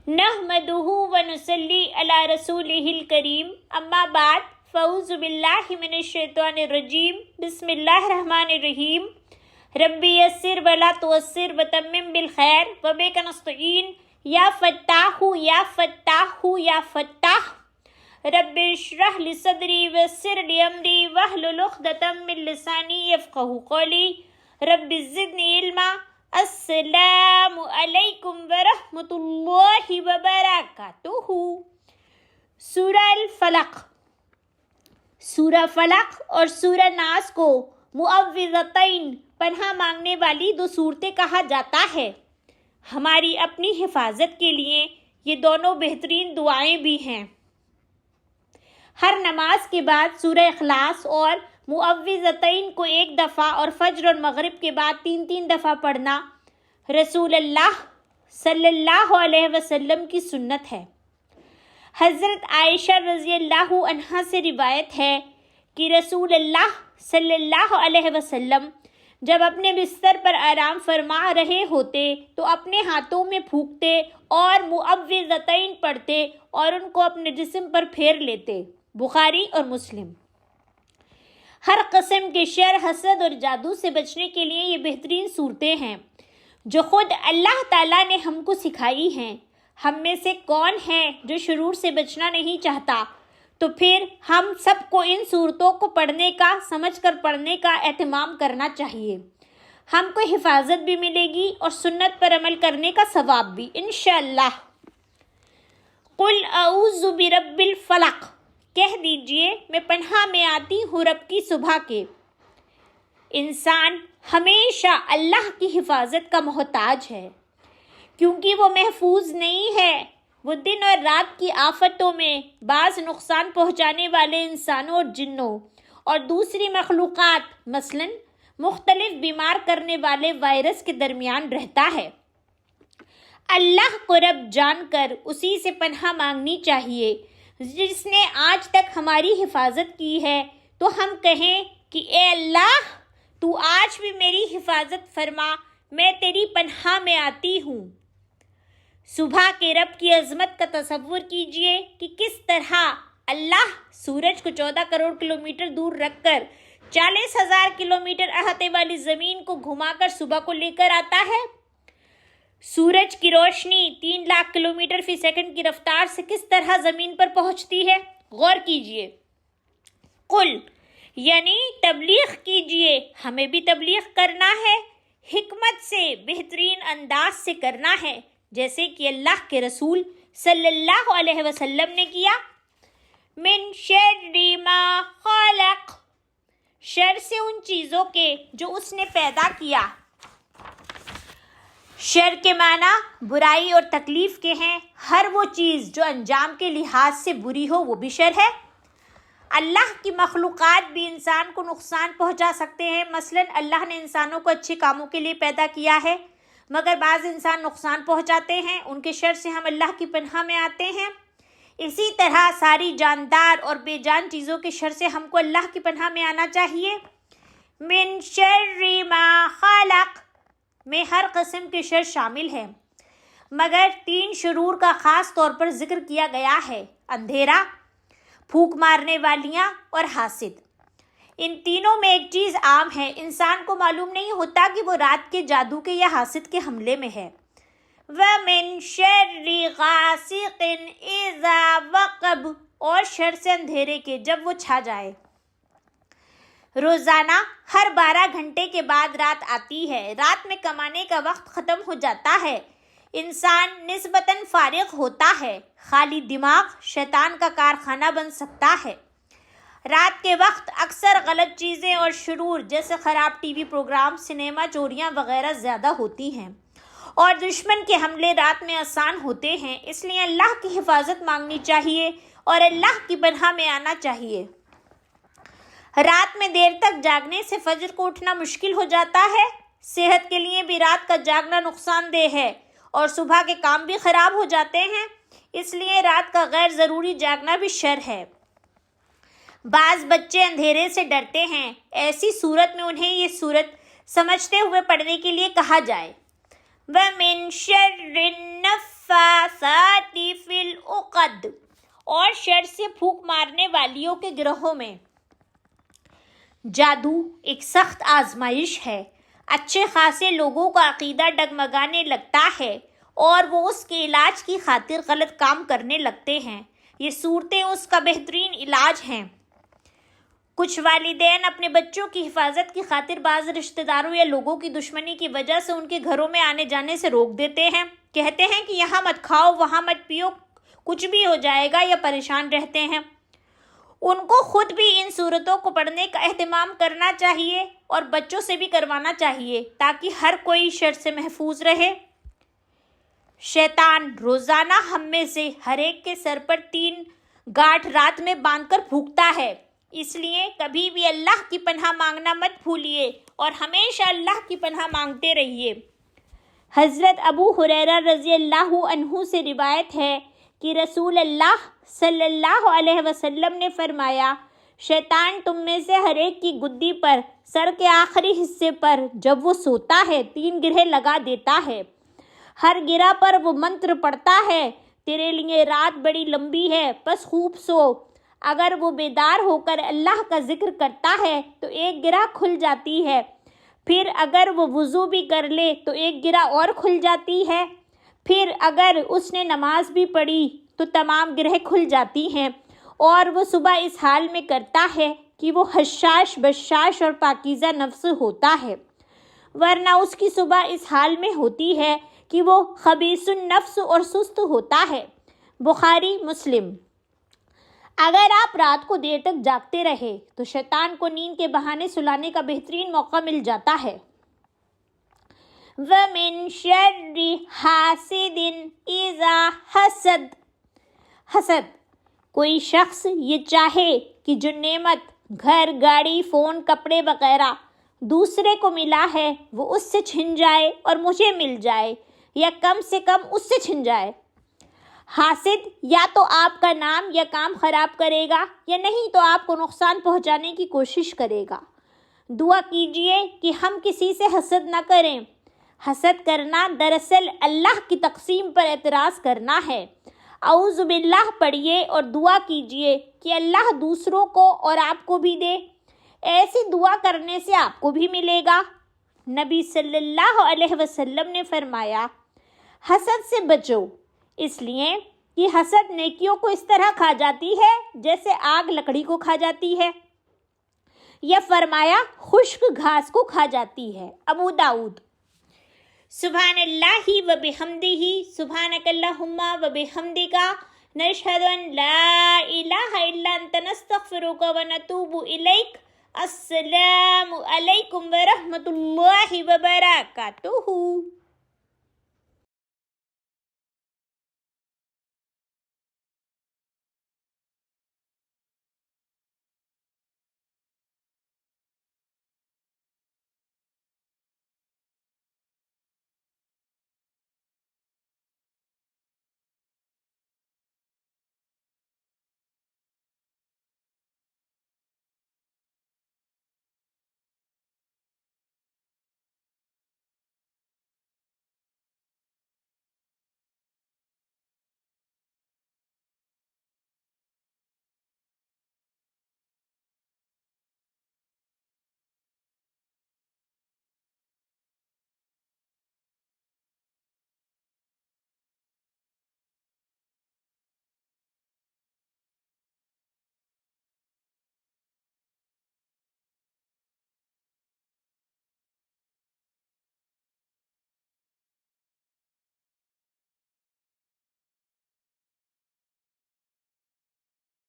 नहमदुहु व नुसल्ली अला रसूलिहिल करीम, अम्मा बाद, फ़ऊज़ु बिल्लाहि मिनश शैतानिर रजीम, बिस्मिल्लाहिर रहमानिर रहीम। रब्बी यस्सिर वला तुअस्सिर व तम्मिम बिल खैर व बिका नस्तईन, या फत्ताहु या फत्ताहु या फत्ताह। रब्बि इश्रह लि सदरी वयस्सिर लि अमरी वहलुल उक़दतम मिन लिसानी यफ़क़हू क़ौली। रब्बि ज़िदनी इल्मा। अस्सलामु अलैकुम वरहमतुल्लाहि वबरकातुहू। सूरह अल फलक। सूरह फलक और सूरह नास को मुअव्विज़तैन, पनाह मांगने वाली दो सूरतें कहा जाता है। हमारी अपनी हिफाजत के लिए ये दोनों बेहतरीन दुआएं भी हैं। हर नमाज के बाद सूरह इखलास और मुअव्विज़तैन को एक दफ़ा और फज्र और मगरिब के बाद 3-3 दफ़ा पढ़ना रसूलुल्लाह सल्लल्लाहु अलैहि वसल्लम की सुन्नत है। हज़रत आयशा रज़ियल्लाहु अन्हा से रिवायत है कि रसूलुल्लाह सल्लल्लाहु अलैहि वसल्लम जब अपने बिस्तर पर आराम फरमा रहे होते तो अपने हाथों में फूंकते और मुअव्विज़तैन पढ़ते और उनको अपने जिस्म पर फेर लेते। बुखारी और मुस्लिम। हर किस्म के शर, हसद और जादू से बचने के लिए ये बेहतरीन सूरतें हैं जो ख़ुद अल्लाह ताला ने हमको सिखाई हैं। हम में से कौन है जो शुरूर से बचना नहीं चाहता? तो फिर हम सबको इन सूरतों को पढ़ने का, समझ कर पढ़ने का एहतमाम करना चाहिए। हमको हिफाजत भी मिलेगी और सुन्नत पर अमल करने का सवाब भी इंशाअल्लाह। कुल अऊज़ु बिरब्बिल फलक, कह दीजिए मैं पनाह में आती हूँ रब की सुबह के। इंसान हमेशा अल्लाह की हिफाजत का मोहताज है, क्योंकि वो महफूज नहीं है। वो दिन और रात की आफतों में बाज़ नुकसान पहुँचाने वाले इंसानों और जिन्नों और दूसरी मखलूक़ात मसलन मुख्तलिफ बीमार करने वाले वायरस के दरमियान रहता है। अल्लाह को रब जानकर उसी से पनाह मांगनी चाहिए जिसने आज तक हमारी हिफाजत की है। तो हम कहें कि ए अल्लाह, तू आज भी मेरी हिफाजत फरमा, मैं तेरी पनाह में आती हूँ। सुबह के रब की अज़मत का तसव्वुर कीजिए कि किस तरह अल्लाह सूरज को 14 करोड़ किलोमीटर दूर रखकर 40,000 किलोमीटर अहाते वाली ज़मीन को घुमाकर सुबह को लेकर आता है। सूरज की रोशनी 3 लाख किलोमीटर फी सेकंड की रफ्तार से किस तरह ज़मीन पर पहुंचती है, गौर कीजिए। कुल यानी तबलीग कीजिए, हमें भी तबलीग करना है, हिकमत से, बेहतरीन अंदाज से करना है, जैसे कि अल्लाह के रसूल सल्लल्लाहु अलैहि वसल्लम ने किया। मिन शर्रि मा खलक, शर से उन चीज़ों के जो उसने पैदा किया। शर के माना बुराई और तकलीफ़ के हैं। हर वो चीज़ जो अंजाम के लिहाज से बुरी हो वो भी शर है। अल्लाह की मखलूक़ात भी इंसान को नुकसान पहुंचा सकते हैं। मसलन अल्लाह ने इंसानों को अच्छे कामों के लिए पैदा किया है, मगर बाज़ इंसान नुकसान पहुंचाते हैं। उनके शर से हम अल्लाह की पनाह में आते हैं। इसी तरह सारी जानदार और बेजान चीज़ों के शर से हमको अल्लाह की पनाह में आना चाहिए। मिन शर्रि मा खलक में हर किस्म के शर शामिल है, मगर 3 शुरूर का ख़ास तौर पर जिक्र किया गया है: अंधेरा, फूंक मारने वालियाँ और हासिद। इन तीनों में एक चीज़ आम है, इंसान को मालूम नहीं होता कि वो रात के जादू के या हासिद के हमले में है। व मिन शर्रि गासिकिन इज़ा वक़ब, और शर से अंधेरे के जब वो छा जाए। रोज़ाना हर 12 घंटे के बाद रात आती है। रात में कमाने का वक्त ख़त्म हो जाता है, इंसान निस्बतन फारिग होता है। खाली दिमाग शैतान का कारखाना बन सकता है। रात के वक्त अक्सर गलत चीज़ें और शुरूर जैसे ख़राब टीवी प्रोग्राम, सिनेमा, चोरियां वगैरह ज़्यादा होती हैं और दुश्मन के हमले रात में आसान होते हैं। इसलिए अल्लाह की हिफाजत मांगनी चाहिए और अल्लाह की पनाह में आना चाहिए। रात में देर तक जागने से फजर को उठना मुश्किल हो जाता है। सेहत के लिए भी रात का जागना नुकसानदेह है और सुबह के काम भी ख़राब हो जाते हैं। इसलिए रात का गैर ज़रूरी जागना भी शर है। बाज़ बच्चे अंधेरे से डरते हैं, ऐसी सूरत में उन्हें ये सूरत समझते हुए पढ़ने के लिए कहा जाए। वमिन शर्रिन नफ़्फ़ासाति واد اور شر سے پھونک مارنے والیوں کے گروہوں میں۔ جادو ایک سخت آزمائش ہے۔ اچھے خاصے لوگوں کا عقیدہ ڈگمگانے لگتا ہے اور وہ اس کے علاج کی خاطر غلط کام کرنے لگتے ہیں۔ یہ صورتیں اس کا بہترین علاج ہیں۔ کچھ والدین اپنے بچوں کی حفاظت کی خاطر بعض رشتہ داروں یا لوگوں کی دشمنی کی وجہ سے ان کے گھروں میں آنے جانے سے روک دیتے ہیں۔ کہتے ہیں کہ یہاں مت کھاؤ، وہاں مت پیو، کچھ بھی ہو جائے گا، یا پریشان رہتے ہیں۔ ان کو خود بھی ان صورتوں کو پڑھنے کا اہتمام کرنا چاہیے اور بچوں سے بھی کروانا چاہیے تاکہ ہر کوئی شر سے محفوظ رہے۔ شیطان روزانہ ہم میں سے ہر ایک کے سر پر 3 گاٹھ رات میں باندھ کر پھونکتا ہے، اس لیے کبھی بھی اللہ کی پناہ مانگنا مت بھولیے اور ہمیشہ اللہ کی پناہ مانگتے رہیے۔ حضرت ابو ہریرہ رضی اللہ عنہ سے روایت ہے کہ رسول اللہ صلی اللہ علیہ وسلم نے فرمایا، شیطان تم میں سے ہر ایک کی گدی پر، سر کے آخری حصے پر جب وہ سوتا ہے 3 گرہیں لگا دیتا ہے۔ ہر گرہ پر وہ منتر پڑھتا ہے، تیرے لیے رات بڑی لمبی ہے، بس خوب سو۔ اگر وہ بیدار ہو کر اللہ کا ذکر کرتا ہے تو 1 گرہ کھل جاتی ہے، پھر اگر وہ وضو بھی کر لے تو 1 گرہ اور کھل جاتی ہے، پھر اگر اس نے نماز بھی پڑھی تو تمام گرہیں کھل جاتی ہیں، اور وہ صبح اس حال میں کرتا ہے کہ وہ حشاش بشاش اور پاکیزہ نفس ہوتا ہے، ورنہ اس کی صبح اس حال میں ہوتی ہے کہ وہ خبیث النفس اور سست ہوتا ہے۔ بخاری مسلم۔ اگر آپ رات کو دیر تک جاگتے رہے تو شیطان کو نیند کے بہانے سلانے کا بہترین موقع مل جاتا ہے۔ وَمِن شَرِّ حَاسِدٍ إِذَا حَسَدَ۔ حسد، کوئی شخص یہ چاہے کہ جو نعمت گھر، گاڑی، فون، کپڑے وغیرہ دوسرے کو ملا ہے وہ اس سے چھن جائے اور مجھے مل جائے، یا کم سے کم اس سے چھن جائے۔ حاسد یا تو آپ کا نام یا کام خراب کرے گا، یا نہیں تو آپ کو نقصان پہنچانے کی کوشش کرے گا۔ دعا کیجئے کہ ہم کسی سے حسد نہ کریں۔ حسد کرنا دراصل اللہ کی تقسیم پر اعتراض کرنا ہے۔ اعوذ باللہ پڑھیے اور دعا کیجئے کہ اللہ دوسروں کو اور آپ کو بھی دے۔ ایسی دعا کرنے سے آپ کو بھی ملے گا۔ نبی صلی اللہ علیہ وسلم نے فرمایا، حسد سے بچو، اس لیے کہ حسد نیکیوں کو اس طرح کھا جاتی ہے جیسے آگ لکڑی کو کھا جاتی ہے، یا فرمایا خشک گھاس کو کھا جاتی ہے۔ ابو داؤد۔ سبحان اللہ و بحمدہ، سبحانک اللہم و بحمدک، نشہد ان لا الہ الا انت، نستغفرک و نتوب الیک۔ السلام علیکم ورحمۃ اللہ وبرکاتہ۔